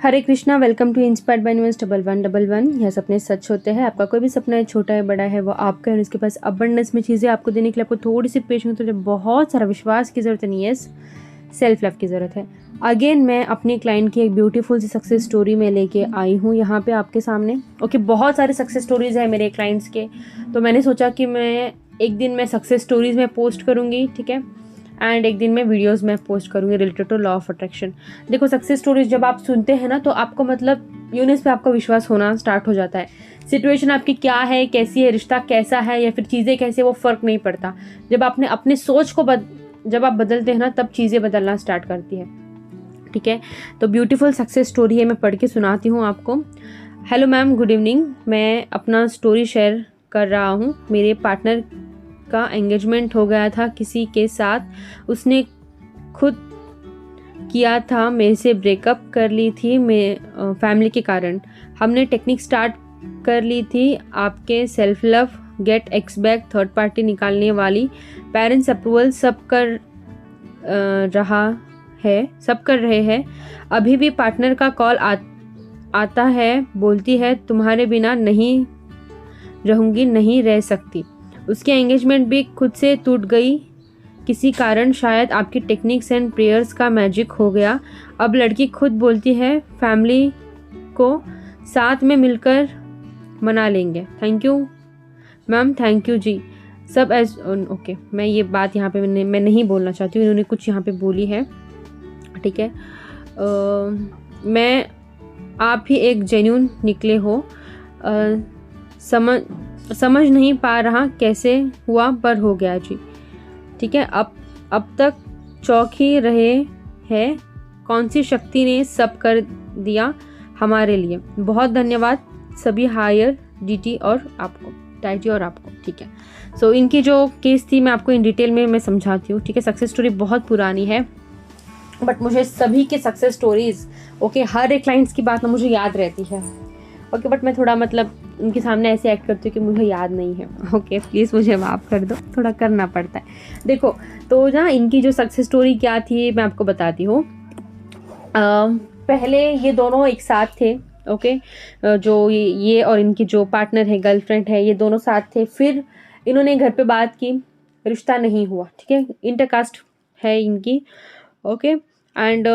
Hare Krishna, welcome to inspired by universe 1111। यह सपने सच होते हैं। आपका कोई भी सपना है, छोटा है बड़ा है, वो आपका है और उसके पास अबंडेंस में चीज़ें आपको देने के लिए आपको थोड़ी सी पेशेंस तो बहुत सारा विश्वास की ज़रूरत है। यस, सेल्फ लव की ज़रूरत है। अगेन मैं अपनी क्लाइंट की एक ब्यूटीफुल सी सक्सेस स्टोरी में लेके आई हूँ यहाँ पे आपके सामने। ओके, बहुत सारे सक्सेस स्टोरीज़ है मेरे क्लाइंट्स के, तो मैंने सोचा कि मैं एक दिन मैं सक्सेस स्टोरीज़ में पोस्ट करूँगी, ठीक है, एंड एक दिन मैं वीडियोस में पोस्ट करूँगी related to law of attraction. देखो, सक्सेस स्टोरीज जब आप सुनते हैं ना, तो आपको मतलब यूनिवर्स पे आपका विश्वास होना स्टार्ट हो जाता है। सिचुएशन आपकी क्या है, कैसी है, रिश्ता कैसा है, या फिर चीज़ें कैसी है, वो फ़र्क नहीं पड़ता। जब आपने अपने सोच को जब आप बदलते हैं ना, तब चीज़ें बदलना स्टार्ट करती है, ठीक है। तो ब्यूटीफुल सक्सेस स्टोरी है, मैं पढ़ के सुनाती हूँ आपको। Hello ma'am, good evening. मैं अपना स्टोरी शेयर कर रहा हूँ। मेरे पार्टनर का एंगेजमेंट हो गया था किसी के साथ। उसने खुद किया था, मेरे से ब्रेकअप कर ली थी मैं फैमिली के कारण। हमने टेक्निक स्टार्ट कर ली थी आपके self love, get ex back, third party निकालने वाली, पेरेंट्स अप्रूवल, सब कर रहे हैं। अभी भी पार्टनर का कॉल आता है, बोलती है तुम्हारे बिना नहीं रहूँगी, नहीं रह सकती। उसकी एंगेजमेंट भी खुद से टूट गई किसी कारण, शायद आपकी टेक्निक्स एंड प्रेयर्स का मैजिक हो गया। अब लड़की खुद बोलती है फैमिली को साथ में मिलकर मना लेंगे। Thank you ma'am, thank you ji. सब एज ओके, मैं ये बात यहाँ पे मैं नहीं बोलना चाहती हूँ, इन्होंने कुछ यहाँ पे बोली है, ठीक है। मैं आप ही एक जेन्यून निकले हो। समझ नहीं पा रहा कैसे हुआ, पर हो गया जी, ठीक है। अब तक चौंक ही रहे हैं, कौन सी शक्ति ने सब कर दिया हमारे लिए। बहुत धन्यवाद सभी हायर डीटी और आपको, टाइटी और आपको, ठीक है। सो इनकी जो केस थी मैं आपको इन डिटेल में मैं समझाती हूँ, ठीक है। सक्सेस स्टोरी बहुत पुरानी है, बट मुझे सभी के सक्सेस स्टोरीज, ओके, हर एक क्लाइंट्स की बात ना मुझे याद रहती है, ओके, बट मैं थोड़ा मतलब उनके सामने ऐसे एक्ट करती हूँ कि मुझे याद नहीं है, ओके, प्लीज़ मुझे माफ़ कर दो, थोड़ा करना पड़ता है। देखो, तो ना इनकी जो सक्सेस स्टोरी क्या थी मैं आपको बताती हूँ। पहले ये दोनों एक साथ थे, ओके, जो ये और इनकी जो पार्टनर है, गर्लफ्रेंड है, ये दोनों साथ थे। फिर इन्होंने घर पे बात की, रिश्ता नहीं हुआ, ठीक है, इंटरकास्ट है इनकी, ओके। एंड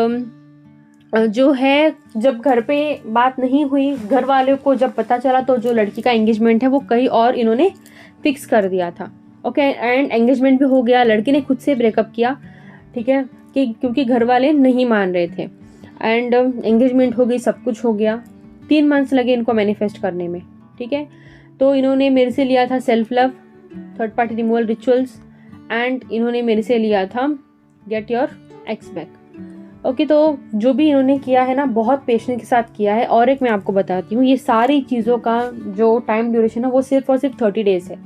जो है, जब घर पे बात नहीं हुई, घर वालों को जब पता चला, तो जो लड़की का एंगेजमेंट है वो कहीं और इन्होंने फिक्स कर दिया था, ओके। एंड एंगेजमेंट भी हो गया, लड़की ने खुद से ब्रेकअप किया, ठीक है, कि क्योंकि घर वाले नहीं मान रहे थे। एंड एंगेजमेंट हो गई, सब कुछ हो गया। 3 मंथ्स लगे इनको मैनिफेस्ट करने में, ठीक है। तो इन्होंने मेरे से लिया था self love, third party removal rituals, and इन्होंने मेरे से लिया था get your x back, okay. तो जो भी इन्होंने किया है ना, बहुत पेशेंस के साथ किया है। और एक मैं आपको बताती हूँ, ये सारी चीज़ों का जो टाइम ड्यूरेशन है वो सिर्फ और सिर्फ 30 डेज़ है।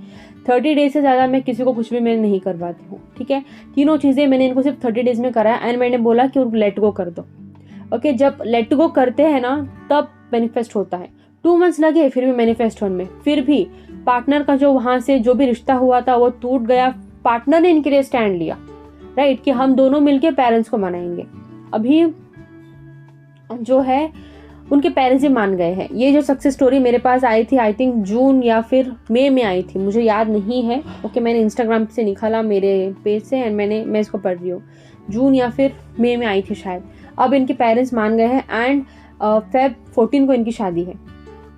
30 डेज से ज़्यादा मैं किसी को कुछ भी मैं नहीं करवाती हूँ, ठीक है। तीनों चीज़ें मैंने इनको सिर्फ 30 डेज़ में कराया, एंड मैंने बोला कि लेट गो कर दो, ओके। जब लेट गो करते हैं ना, तब मैनिफेस्ट होता है। 2 मंथ्स लगे फिर भी मैनिफेस्ट होने में, फिर भी पार्टनर का जो वहाँ से जो भी रिश्ता हुआ था वो टूट गया। पार्टनर ने इनके लिए स्टैंड लिया, राइट, कि हम दोनों मिलके पेरेंट्स को मनाएंगे। अभी जो है उनके पेरेंट्स भी मान गए हैं। ये जो सक्सेस स्टोरी मेरे पास आई थी, आई थिंक जून या फिर मई में आई थी, मुझे याद नहीं है, ओके। मैंने इंस्टाग्राम से निकाला मेरे पेज से, एंड मैं इसको पढ़ रही हूँ। जून या फिर मई में आई थी शायद। अब इनके पेरेंट्स मान गए हैं, एंड फेब 14 को इनकी शादी है,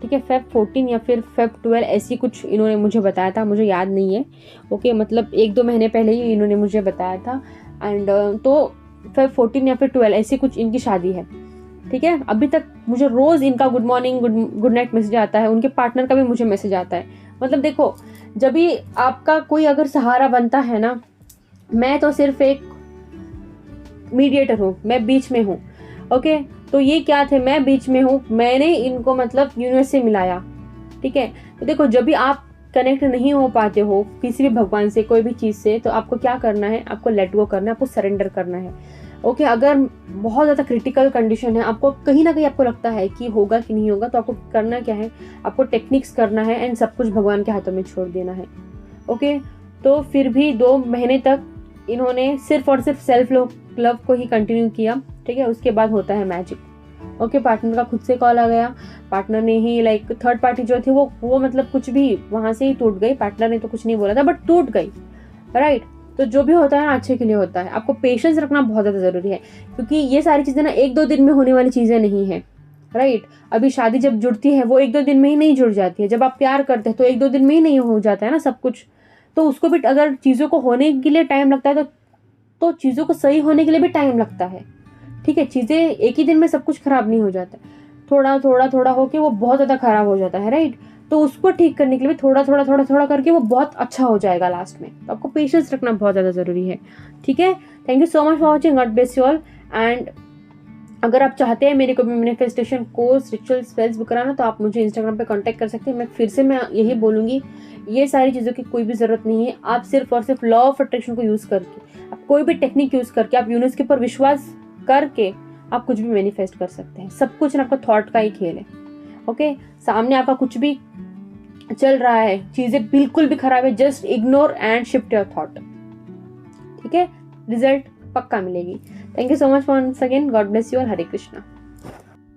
ठीक है। फेब 14 या फिर फेब 12 ऐसी कुछ इन्होंने मुझे बताया था, मुझे याद नहीं है, ओके। मतलब 1-2 महीने पहले ही इन्होंने मुझे बताया था। एंड तो फेब 14 या फिर 12 ऐसी कुछ इनकी शादी है, ठीक है। अभी तक मुझे रोज़ इनका good morning, good night message आता है, उनके पार्टनर का भी मुझे मैसेज आता है। मतलब देखो, जब भी आपका कोई अगर सहारा बनता है ना, मैं तो सिर्फ एक मीडिएटर हूँ, मैं बीच में हूँ, ओके। तो ये क्या थे, मैं बीच में हूँ, मैंने इनको मतलब यूनिवर्स से मिलाया, ठीक है। तो देखो, जब भी आप कनेक्ट नहीं हो पाते हो किसी भी भगवान से, कोई भी चीज़ से, तो आपको क्या करना है, आपको लेट गो करना है, आपको सरेंडर करना है, ओके। अगर बहुत ज़्यादा क्रिटिकल कंडीशन है, आपको कहीं ना कहीं आपको लगता है कि होगा कि नहीं होगा, तो आपको करना क्या है, आपको टेक्निक्स करना है, एंड सब कुछ भगवान के हाथों में छोड़ देना है, ओके। तो फिर भी 2 महीने तक इन्होंने सिर्फ और सिर्फ सेल्फ लव को ही कंटिन्यू किया, ठीक है। उसके बाद होता है मैजिक, ओके, पार्टनर का खुद से कॉल आ गया, पार्टनर ने ही लाइक थर्ड पार्टी जो थी वो मतलब कुछ भी वहां से ही टूट गई, पार्टनर ने तो कुछ नहीं बोला था बट टूट गई, राइट। तो जो भी होता है ना अच्छे के लिए होता है। आपको पेशेंस रखना बहुत ज़्यादा ज़रूरी है, क्योंकि ये सारी चीज़ें ना 1-2 दिन में होने वाली चीज़ें नहीं है, राइट। अभी शादी जब जुड़ती है वो 1-2 दिन में ही नहीं जुड़ जाती है। जब आप प्यार करते हैं तो 1-2 दिन में ही नहीं हो जाता है ना सब कुछ। तो उसको भी अगर चीज़ों को होने के लिए टाइम लगता है तो चीज़ों को सही होने के लिए भी टाइम लगता है, ठीक है। चीज़ें एक ही दिन में सब कुछ खराब नहीं हो जाता, थोड़ा थोड़ा थोड़ा होके वो बहुत ज़्यादा खराब हो जाता है, राइट। तो उसको ठीक करने के लिए भी थोड़ा थोड़ा थोड़ा थोड़ा करके वो बहुत अच्छा हो जाएगा लास्ट में। तो आपको पेशेंस रखना बहुत ज़्यादा ज़रूरी है, ठीक है। Thank you so much for watching, God bless you all. And अगर आप चाहते हैं मेरे को manifestation course, ritual, spells book कराना, तो आप मुझे इंस्टाग्राम पे कांटेक्ट कर सकते हैं। मैं फिर से यही बोलूँगी, ये सारी चीज़ों की कोई भी ज़रूरत नहीं है। आप सिर्फ और सिर्फ लॉ ऑफ अट्रैक्शन को यूज़ करके, आप कोई भी टेक्निक यूज़ करके, आप यूनिवर्स के ऊपर विश्वास करके आप कुछ भी मैनिफेस्ट कर सकते हैं। सब कुछ ना आपका थॉट का ही खेल है, ओके। सामने आपका कुछ भी चल रहा है, चीज़ें बिल्कुल भी खराब है, just ignore and shift your thought, ठीक है। रिजल्ट पक्का मिलेगी। Thank you so much once again, God bless you और हरे कृष्णा।